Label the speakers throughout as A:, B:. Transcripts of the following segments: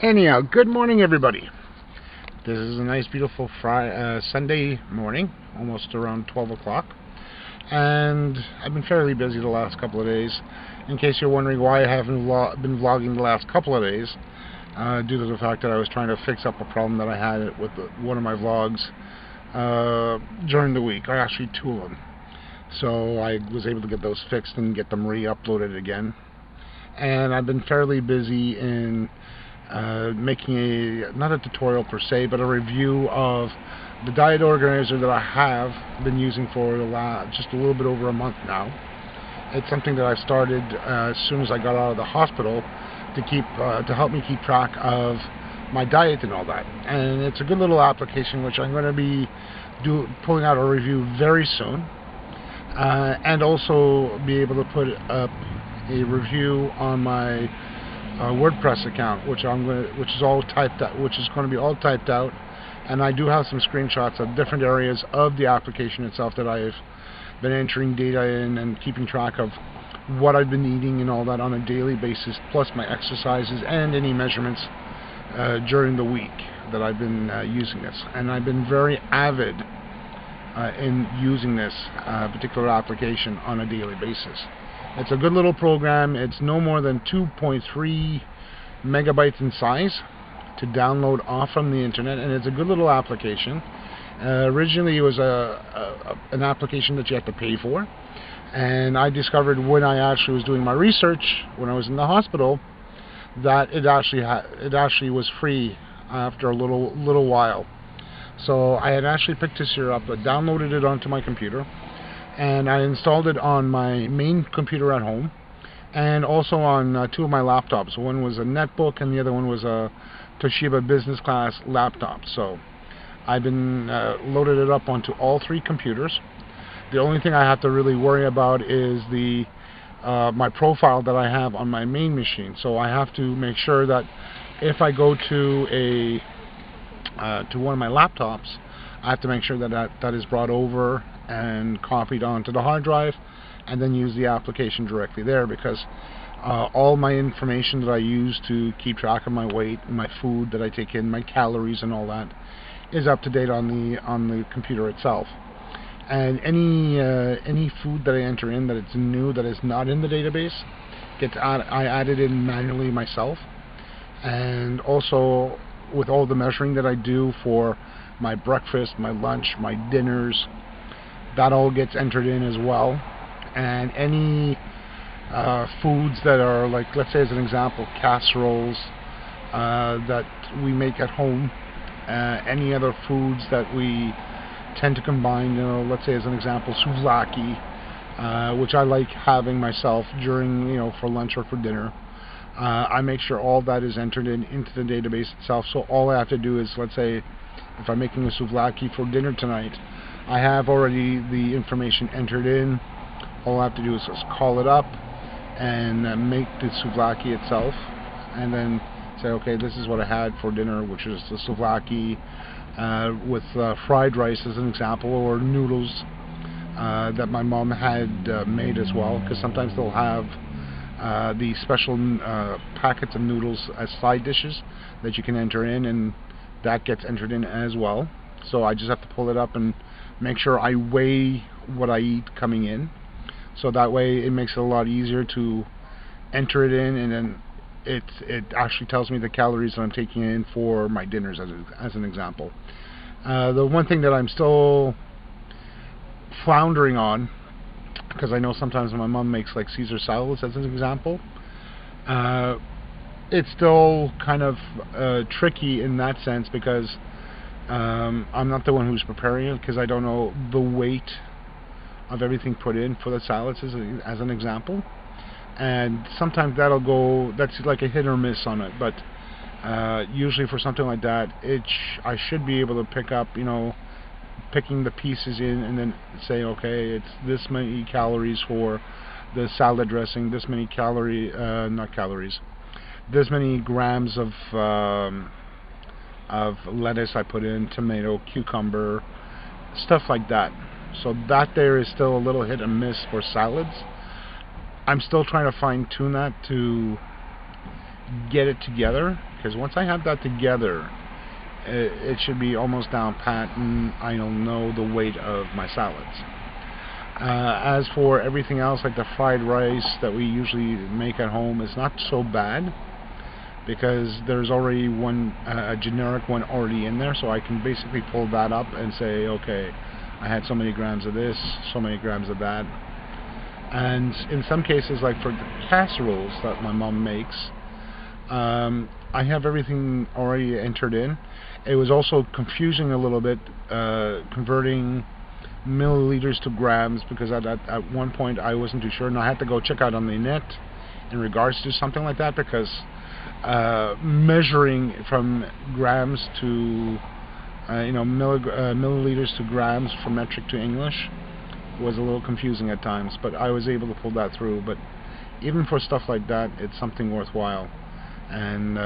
A: Anyhow, good morning, everybody. This is a nice, beautiful Sunday morning, almost around 12 o'clock. And I've been fairly busy the last couple of days. In case you're wondering why I haven't been vlogging the last couple of days, due to the fact that I was trying to fix up a problem that I had with one of my vlogs during the week, or actually two of them. So I was able to get those fixed and get them re-uploaded again. And I've been fairly busy in making not a tutorial per se, but a review of the diet organizer that I have been using for just a little bit over a month now. It's something that I started as soon as I got out of the hospital to help me keep track of my diet and all that. And it's a good little application which I'm going to be pulling out a review very soon, and also be able to put up a review on my WordPress account, which is going to be all typed out, and I do have some screenshots of different areas of the application itself that I've been entering data in and keeping track of what I've been eating and all that on a daily basis, plus my exercises and any measurements during the week that I've been using this. And I've been very avid in using this particular application on a daily basis. It's a good little program. It's no more than 2.3 megabytes in size to download off from the internet, and it's a good little application. Originally it was an application that you had to pay for, and I discovered when I actually was doing my research when I was in the hospital that it actually was free after a little while. So I had actually picked this here up, downloaded it onto my computer, and I installed it on my main computer at home, and also on two of my laptops. One was a netbook and the other one was a Toshiba business class laptop. So I've been loaded it up onto all three computers. The only thing I have to really worry about is my profile that I have on my main machine. So I have to make sure that if I go to one of my laptops, I have to make sure that is brought over and copied onto the hard drive, and then use the application directly there, because all my information that I use to keep track of my weight, my food that I take in, my calories and all that is up to date on the computer itself. And any food that I enter in that it's new, that is not in the database, I add it in manually myself. And also with all the measuring that I do for my breakfast, my lunch, my dinners, that all gets entered in as well. And any foods that are, like, let's say as an example, casseroles that we make at home, any other foods that we tend to combine, let's say as an example, souvlaki, which I like having myself during, for lunch or for dinner. I make sure all that is entered into the database itself. So all I have to do is, let's say if I'm making a souvlaki for dinner tonight, I have already the information entered in. All I have to do is just call it up and make the souvlaki itself, and then say, okay, this is what I had for dinner, which is the souvlaki with fried rice as an example, or noodles that my mom had made as well, because sometimes they'll have the special packets of noodles as side dishes that you can enter in, and that gets entered in as well. So I just have to pull it up and make sure I weigh what I eat coming in, so that way it makes it a lot easier to enter it in, and then it actually tells me the calories that I'm taking in for my dinners as an example. The one thing that I'm still floundering on, because I know sometimes my mom makes like Caesar salads as an example, it's still kind of tricky in that sense, because I'm not the one who's preparing it, because I don't know the weight of everything put in for the salads as an example, and sometimes that's like a hit or miss on it. But usually for something like that, I should be able to pick up, picking the pieces in, and then say, okay, it's this many calories for the salad dressing, this many this many grams of lettuce I put in, tomato, cucumber, stuff like that. So that there is still a little hit and miss for salads. I'm still trying to fine tune that to get it together, because once I have that together, it should be almost down pat, and I'll know the weight of my salads. As for everything else, like the fried rice that we usually make at home, is not so bad because there's already a generic one already in there, so I can basically pull that up and say, okay, I had so many grams of this, so many grams of that. And in some cases, like for the casseroles that my mom makes, I have everything already entered in. It was also confusing a little bit, converting milliliters to grams, because at one point I wasn't too sure, and I had to go check out on the net in regards to something like that, because measuring from grams to milliliters to grams from metric to English was a little confusing at times, but I was able to pull that through. But even for stuff like that, it's something worthwhile, and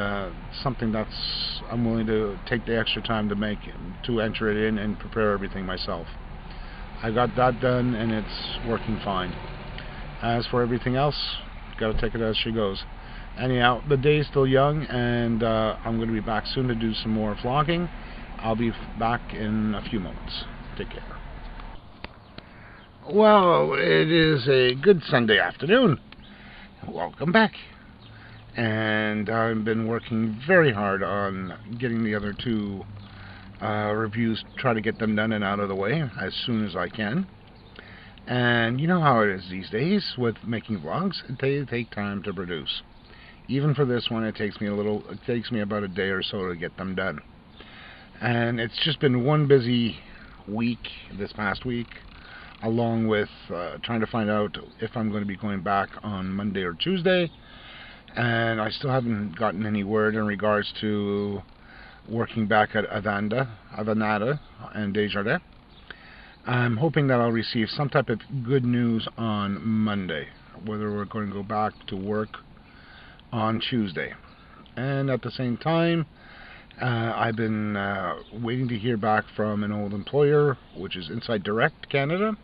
A: something that's I'm willing to take the extra time to enter it in and prepare everything myself. I got that done, and it's working fine. As for everything else, gotta take it as she goes. Anyhow, the day is still young, and I'm going to be back soon to do some more vlogging. I'll be back in a few moments. Take care. Well, it is a good Sunday afternoon. Welcome back. And I've been working very hard on getting the other two reviews, try to get them done and out of the way as soon as I can. And you know how it is these days with making vlogs. They take time to produce. Even for this one, it takes me about a day or so to get them done. And it's just been one busy week this past week, along with trying to find out if I'm going to be going back on Monday or Tuesday. And I still haven't gotten any word in regards to working back at Avanada and Desjardins. I'm hoping that I'll receive some type of good news on Monday, whether we're going to go back to work on Tuesday. And at the same time, I've been waiting to hear back from an old employer, which is Inside Direct Canada,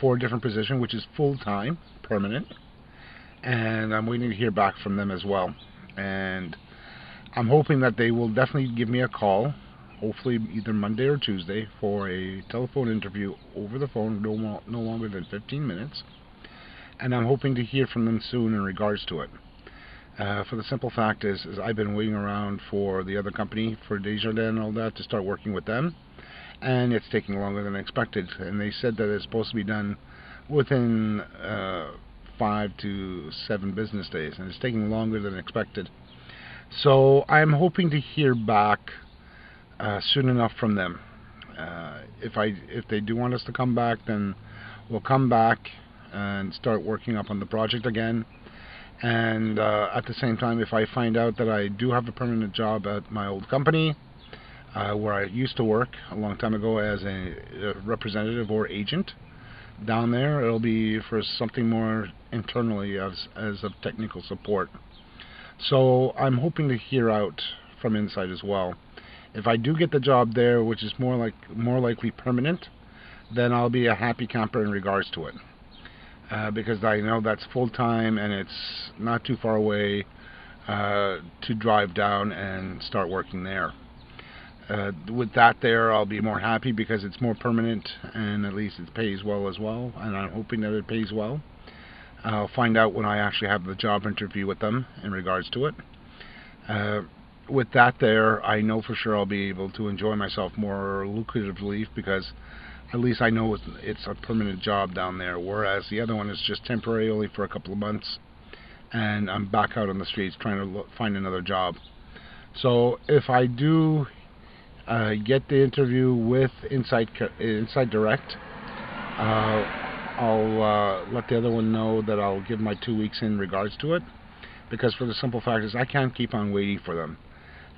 A: for a different position, which is full-time, permanent. And I'm waiting to hear back from them as well. And I'm hoping that they will definitely give me a call, hopefully either Monday or Tuesday, for a telephone interview over the phone, no longer than 15 minutes. And I'm hoping to hear from them soon in regards to it. For the simple fact is I've been waiting around for the other company, for Desjardins and all that, to start working with them. And it's taking longer than expected. And they said that it's supposed to be done within 5 to 7 business days. And it's taking longer than expected. So I'm hoping to hear back soon enough from them. If they do want us to come back, then we'll come back and start working up on the project again. And at the same time, if I find out that I do have a permanent job at my old company, where I used to work a long time ago as a representative or agent down there, it'll be for something more internally as of technical support. So I'm hoping to hear out from Inside as well. If I do get the job there, which is more likely permanent, then I'll be a happy camper in regards to it. Because I know that's full-time and it's not too far away to drive down and start working there. With that there, I'll be more happy because it's more permanent, and at least it pays well as well, and I'm hoping that it pays well. I'll find out when I actually have the job interview with them in regards to it. With that there, I know for sure I'll be able to enjoy myself more lucratively, because at least I know it's a permanent job down there, whereas the other one is just temporary, only for a couple of months, and I'm back out on the streets trying to find another job. So if I do get the interview with Inside Direct, I'll let the other one know that I'll give my 2 weeks in regards to it, because for the simple fact is I can't keep on waiting for them.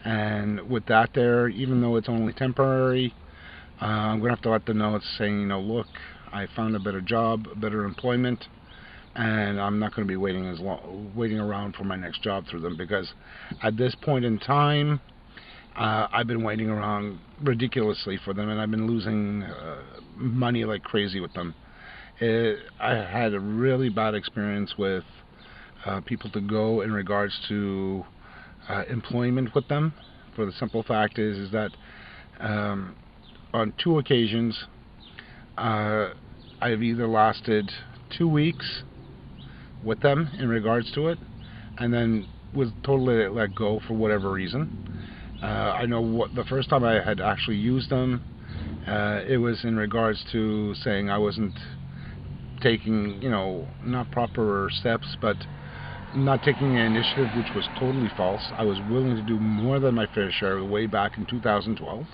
A: And with that there, even though it's only temporary, I'm going to have to let them know, it's saying, look, I found a better job, better employment, and I'm not going to be waiting around for my next job through them, because at this point in time, I've been waiting around ridiculously for them, and I've been losing money like crazy with them. I had a really bad experience with people to go in regards to employment with them. For the simple fact is that on 2 occasions I've either lasted 2 weeks with them in regards to it, and then was totally let go for whatever reason. I know what the first time I had actually used them, it was in regards to saying I wasn't taking, not proper steps, but not taking an initiative, which was totally false. I was willing to do more than my fair share way back in 2012.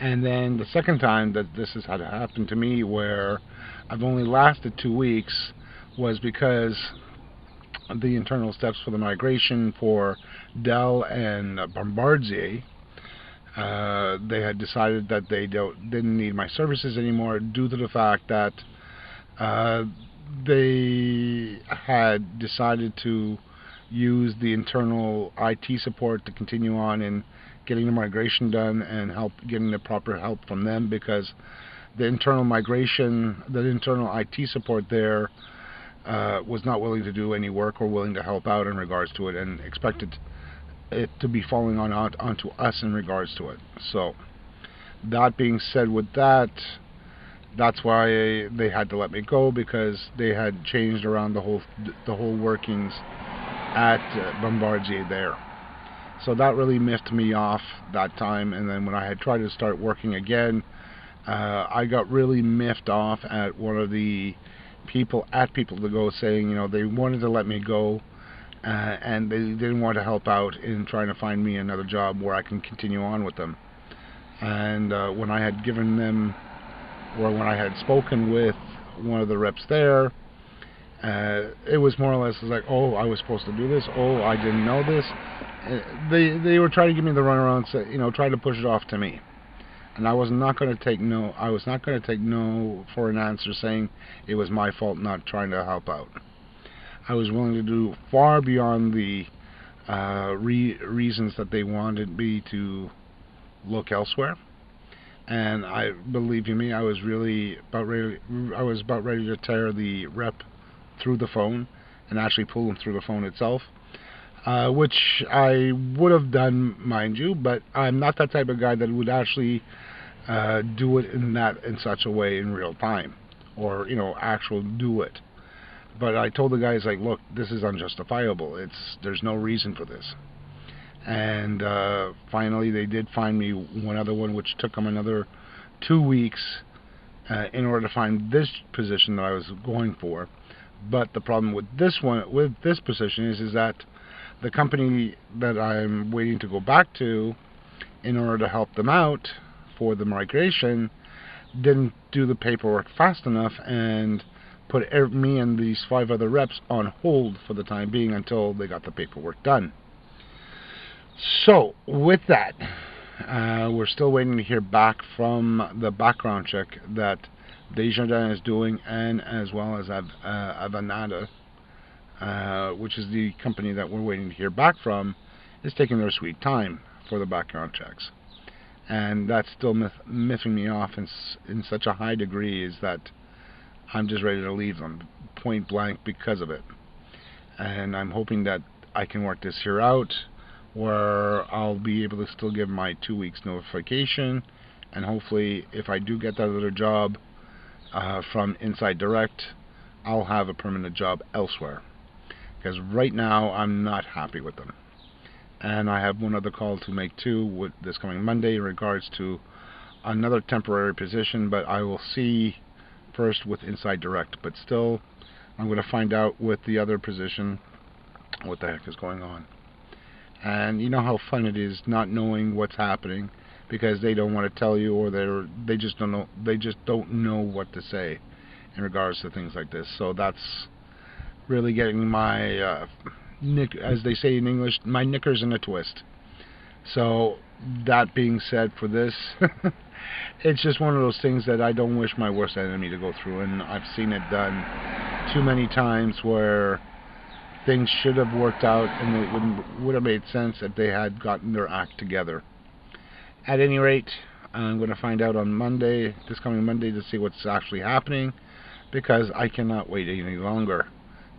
A: And then the second time that this has had happened to me, where I've only lasted 2 weeks, was because the internal steps for the migration for Dell and Bombardier, they had decided that they didn't need my services anymore due to the fact that they had decided to use the internal IT support to continue on in getting the migration done and getting the proper help from them, because the internal migration, the internal IT support there was not willing to do any work or willing to help out in regards to it, and expected it to be falling onto us in regards to it. So that being said, with that, that's why they had to let me go, because they had changed around the whole workings at Bombardier there. So that really miffed me off that time. And then when I had tried to start working again, I got really miffed off at one of the people at People to Go, saying, they wanted to let me go, and they didn't want to help out in trying to find me another job where I can continue on with them. And when I had given them, or when I had spoken with one of the reps there, it was more or less like, oh, I was supposed to do this, oh, I didn't know this. They were trying to give me the runaround, trying to push it off to me. And I was not going to take no. I was not going to take no for an answer saying it was my fault not trying to help out. I was willing to do far beyond the reasons that they wanted me to look elsewhere. And I believe you me, I was about ready to tear the rep through the phone and actually pull him through the phone itself, which I would have done, mind you, but I'm not that type of guy that would actually do it in such a way in real time, or actual do it. But I told the guys, like, look, this is unjustifiable. There's no reason for this. And finally they did find me one other one, which took them another 2 weeks in order to find this position that I was going for. But the problem with this position is that the company that I'm waiting to go back to in order to help them out for the migration didn't do the paperwork fast enough, and put me and these 5 other reps on hold for the time being until they got the paperwork done. So with that, we're still waiting to hear back from the background check that Desjardins is doing, and as well as Avanade, which is the company that we're waiting to hear back from, is taking their sweet time for the background checks. And that's still miffing me off in such a high degree, is that I'm just ready to leave them point blank because of it. And I'm hoping that I can work this here out, where I'll be able to still give my 2 weeks notification, and hopefully if I do get that other job from Inside Direct, I'll have a permanent job elsewhere, because right now I'm not happy with them. And I have one other call to make too, with this coming Monday, in regards to another temporary position, but I will see first with Inside Direct. But still, I'm going to find out with the other position what the heck is going on. And you know how fun it is not knowing what's happening, because they don't want to tell you, or they just don't know. They just don't know what to say in regards to things like this. So that's really getting my as they say in English, my knickers in a twist. So that being said, for this, it's just one of those things that I don't wish my worst enemy to go through, and I've seen it done too many times where things should have worked out, and it would have made sense if they had gotten their act together. At any rate, I'm going to find out on Monday, this coming Monday, to see what's actually happening, because I cannot wait any longer,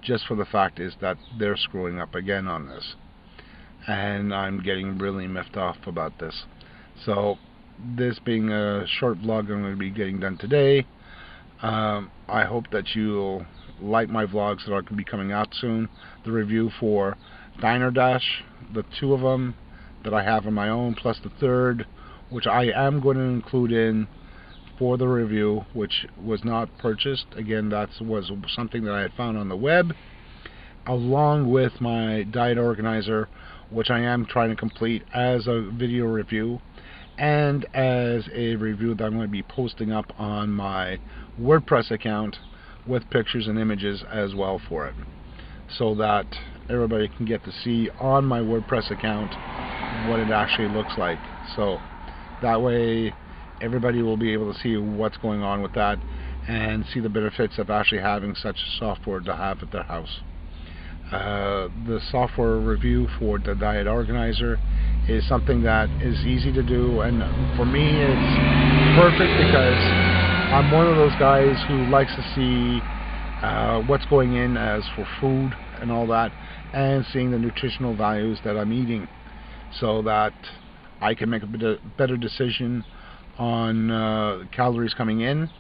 A: just for the fact is that they're screwing up again on this. and I'm getting really miffed off about this. So this being a short vlog I'm going to be getting done today, I hope that you'll like my vlogs that are going to be coming out soon. The review for Diner Dash, the 2 of them that I have on my own, plus the 3rd, which I am going to include in for the review, which was not purchased. Again, that was something that I had found on the web, along with my diet organizer, which I am trying to complete as a video review and as a review that I'm going to be posting up on my WordPress account with pictures and images as well for it, so that everybody can get to see on my WordPress account what it actually looks like. So that way everybody will be able to see what's going on with that and see the benefits of actually having such software to have at their house. The software review for the diet organizer is something that is easy to do, and for me it's perfect because I'm one of those guys who likes to see what's going in as for food and all that, and seeing the nutritional values that I'm eating, so that I can make a better decision on calories coming in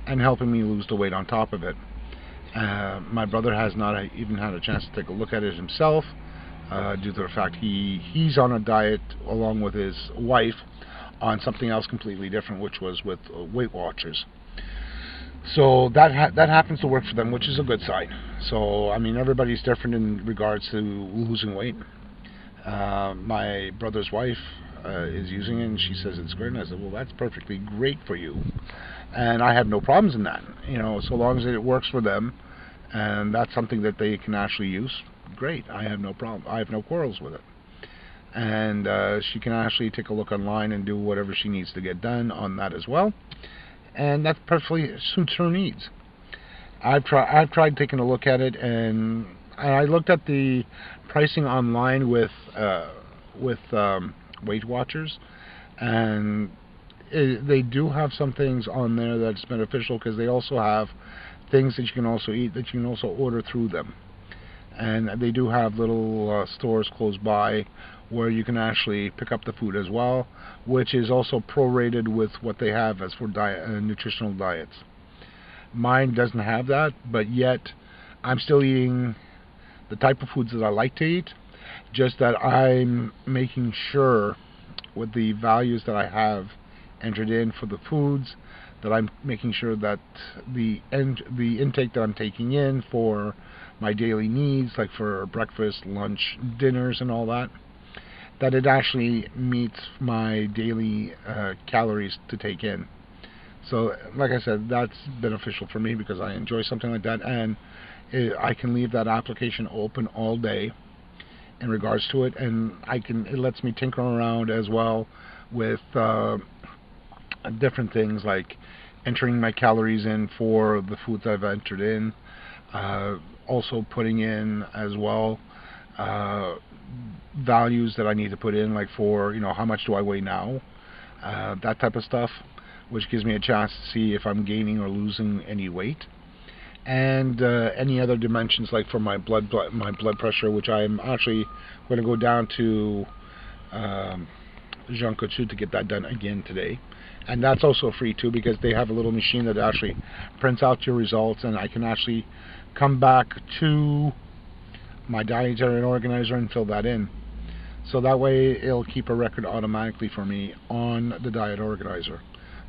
A: and helping me lose the weight on top of it. My brother has not even had a chance to take a look at it himself, due to the fact he's on a diet along with his wife on something else completely different, which was with Weight Watchers. So that happens to work for them, which is a good sign. So I mean, everybody's different in regards to losing weight. My brother's wife is using it, and she says it's great. And I said, well, that's perfectly great for you, and I have no problems in that. You know, so long as it works for them, and that's something that they can actually use, great. I have no problem. I have no quarrels with it. And she can actually take a look online and do whatever she needs to get done on that as well, and that perfectly suits her needs. I've tried taking a look at it, and I looked at the pricing online with Weight Watchers, and they do have some things on there that's beneficial, because they also have things that you can also eat that you can also order through them, and they do have little stores close by where you can actually pick up the food as well, which is also prorated with what they have as for nutritional diets. Mine doesn't have that, but yet I'm still eating the type of foods that I like to eat, just that I'm making sure with the values that I have entered in for the foods, that I'm making sure that the intake that I'm taking in for my daily needs, like for breakfast, lunch, dinners and all that, that it actually meets my daily calories to take in. So like I said, that's beneficial for me because I enjoy something like that, and I can leave that application open all day in regards to it, and it lets me tinker around as well with different things like entering my calories in for the foods I've entered in, also putting in as well values that I need to put in, like for, you know, how much do I weigh now, that type of stuff, which gives me a chance to see if I'm gaining or losing any weight, and any other dimensions, like for my blood pressure, which I'm actually going to go down to Jean Coutu to get that done again today. And that's also free too, because they have a little machine that actually prints out your results, and I can actually come back to my dietary organizer and fill that in. So that way it'll keep a record automatically for me on the diet organizer.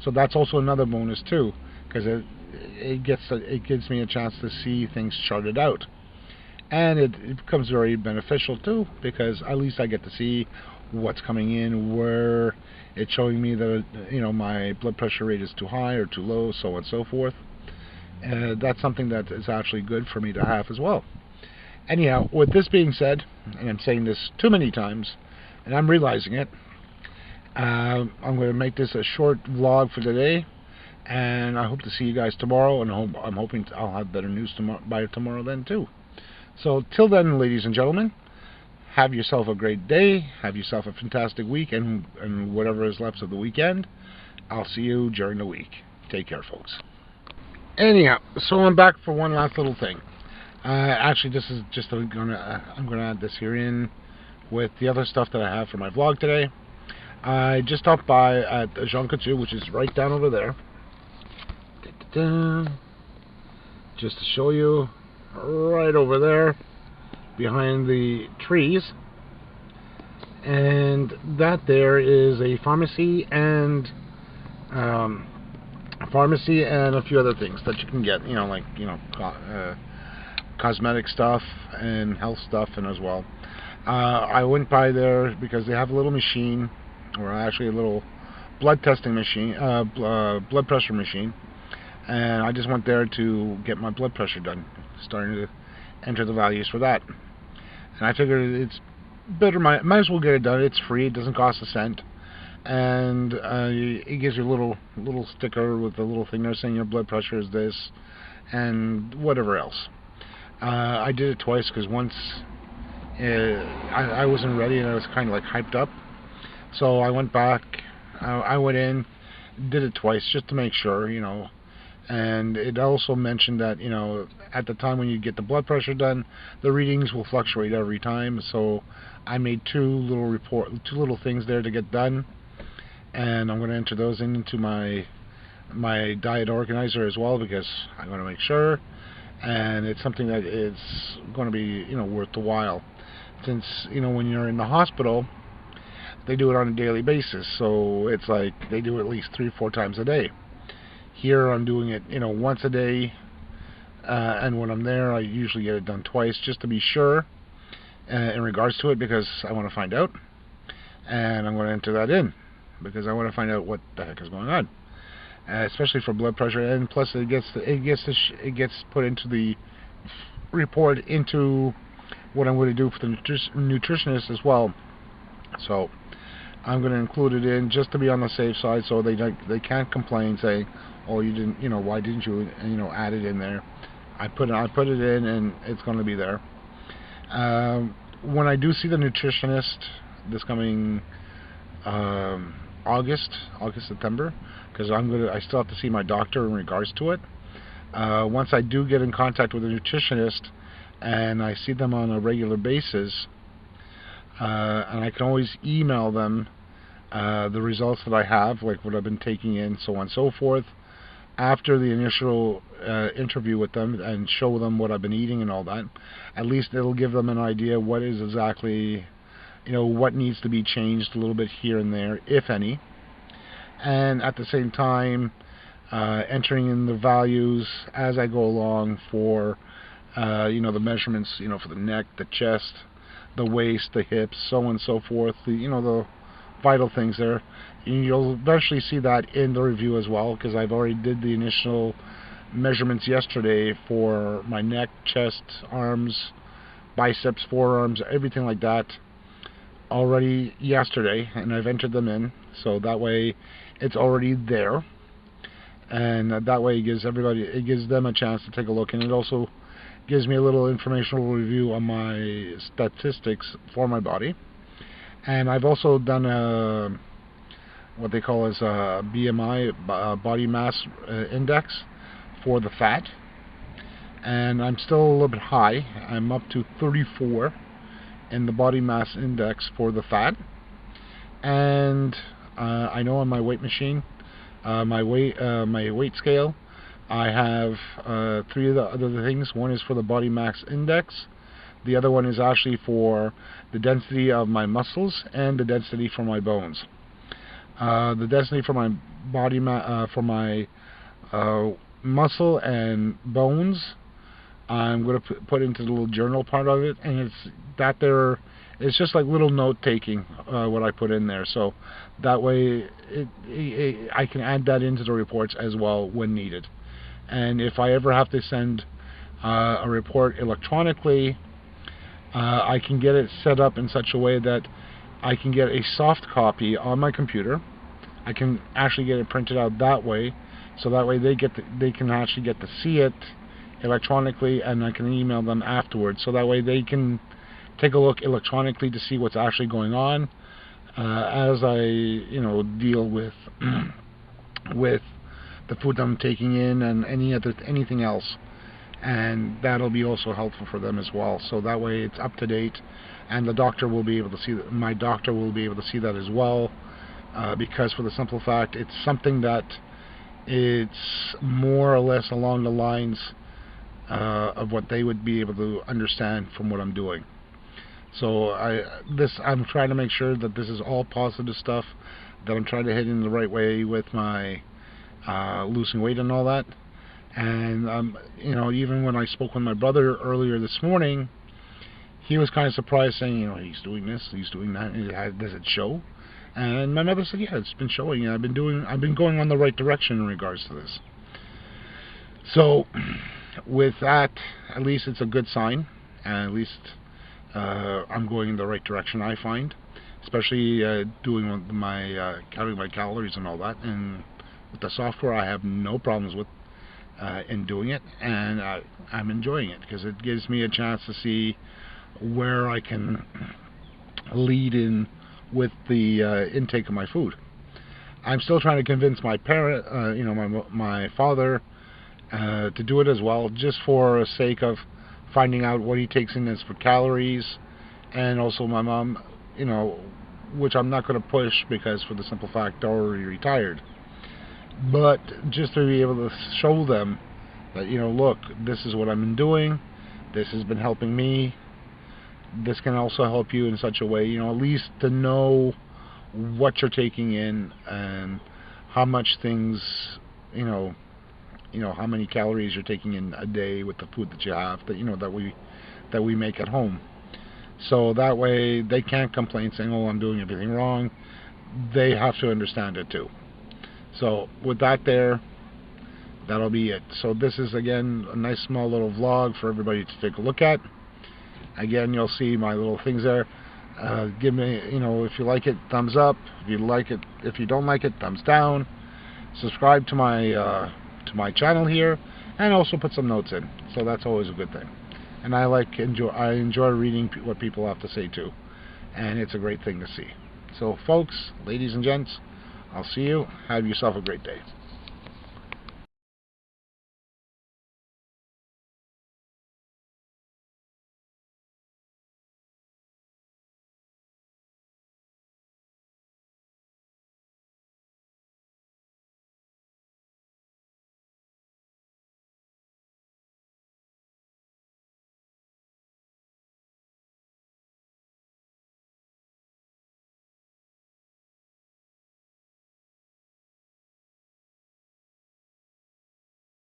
A: So that's also another bonus too, because it gives me a chance to see things charted out, and it becomes very beneficial too, because at least I get to see what's coming in, where it's showing me that, you know, my blood pressure rate is too high or too low, so on and so forth. That's something that is actually good for me to have as well. Anyhow, with this being said, and I'm saying this too many times, and I'm realizing it, I'm going to make this a short vlog for today, and I hope to see you guys tomorrow, and I'm hoping I'll have better news by tomorrow then too. So till then, ladies and gentlemen, have yourself a great day, have yourself a fantastic week, and whatever is left of the weekend. I'll see you during the week. Take care, folks. Anyhow, so I'm back for one last little thing. Actually, this is just I'm gonna add this here in with the other stuff that I have for my vlog today. I just stopped by at Jean Coutu, which is right down over there. Just to show you, right over there, behind the trees. And that there is a pharmacy and a few other things that you can get, like cosmetic stuff and health stuff, and as well. I went by there because they have a little machine, or actually a little blood testing machine, blood pressure machine, and I just went there to get my blood pressure done, starting to enter the values for that. And I figured it's better, might as well get it done. It's free, it doesn't cost a cent, and it gives you a little sticker with a little thing there saying your blood pressure is this, and whatever else. I did it twice because once I wasn't ready and I was kind of like hyped up, so I went back. I went in, did it twice just to make sure, and it also mentioned that, at the time when you get the blood pressure done, the readings will fluctuate every time. So I made two little things there to get done, and I'm going to enter those into my diet organizer as well, because I'm going to make sure, and it's something that is going to be worth the while, since when you're in the hospital, they do it on a daily basis, so it's like they do it at least 3-4 times a day. Here I'm doing it once a day, and when I'm there I usually get it done twice, just to be sure in regards to it, because I want to find out, and I'm going to enter that in because I want to find out what the heck is going on, especially for blood pressure. And plus it gets put into the report, into what I'm going to do for the nutritionist as well. So I'm going to include it in just to be on the safe side, so they can't complain saying, "Oh, you didn't, why didn't you, add it in there?" I put it in, and it's going to be there. When I do see the nutritionist this coming August, September, because I still have to see my doctor in regards to it. Once I do get in contact with a nutritionist, and I see them on a regular basis, and I can always email them the results that I have, like what I've been taking in, so on and so forth, after the initial interview with them, and show them what I've been eating and all that. At least it'll give them an idea what is exactly, what needs to be changed a little bit here and there, if any. And at the same time, entering in the values as I go along for the measurements, for the neck, the chest, the waist, the hips, so on and so forth, the vital things there. You'll eventually see that in the review as well, because I've already did the initial measurements yesterday for my neck, chest, arms, biceps, forearms, everything like that already yesterday, and I've entered them in, so that way it's already there, and that way it gives them a chance to take a look, and it also gives me a little informational review on my statistics for my body. And I've also done what they call as a BMI, body mass index, for the fat, and I'm still a little bit high. I'm up to 34 in the body mass index for the fat, and I know on my weight machine, my weight scale, I have 3 of the other things. One is for the body mass index. The other one is actually for the density of my muscles and the density for my bones. The density for my body for my muscle and bones, I'm going to put into the little journal part of it, and it's just like little note taking, what I put in there, so that way I can add that into the reports as well when needed. And if I ever have to send a report electronically, I can get it set up in such a way that I can get a soft copy on my computer. I can actually get it printed out that way, so that way they can actually get to see it electronically, and I can email them afterwards, so that way they can take a look electronically to see what's actually going on, as I deal with with the food I'm taking in and anything else. and that'll be also helpful for them as well. So that way it's up to date, and the doctor will be able to see that. My doctor will be able to see that as well, because for the simple fact, it's something that it's more or less along the lines of what they would be able to understand from what I'm doing. So I'm trying to make sure that this is all positive stuff, that I'm trying to head in the right way with my losing weight and all that. And even when I spoke with my brother earlier this morning, he was kind of surprised, saying, he's doing this, he's doing that. Does it show? And my mother said, yeah, it's been showing. I've been going on the right direction in regards to this. So with that, at least it's a good sign, and at least I'm going in the right direction, I find, especially doing my counting my calories and all that. And with the software, I have no problems with in doing it, and I'm enjoying it because it gives me a chance to see where I can lead in with the intake of my food. I'm still trying to convince my parent, my father, to do it as well, just for the sake of finding out what he takes in as for calories, and also my mom, which I'm not going to push because for the simple fact they're already retired. But just to be able to show them that, look, this is what I've been doing, this has been helping me, this can also help you in such a way, at least to know what you're taking in and how much things, how many calories you're taking in a day with the food that you have, that we make at home. So that way they can't complain saying, oh, I'm doing everything wrong. They have to understand it too. So with that there, that'll be it. So this is, again, a nice small little vlog for everybody to take a look at. Again, you'll see my little things there. Give me, if you like it, thumbs up. If you don't like it, thumbs down. Subscribe to my channel here, and also put some notes in. So that's always a good thing. And I enjoy reading what people have to say too, and it's a great thing to see. So folks, ladies and gents, I'll see you. Have yourself a great day.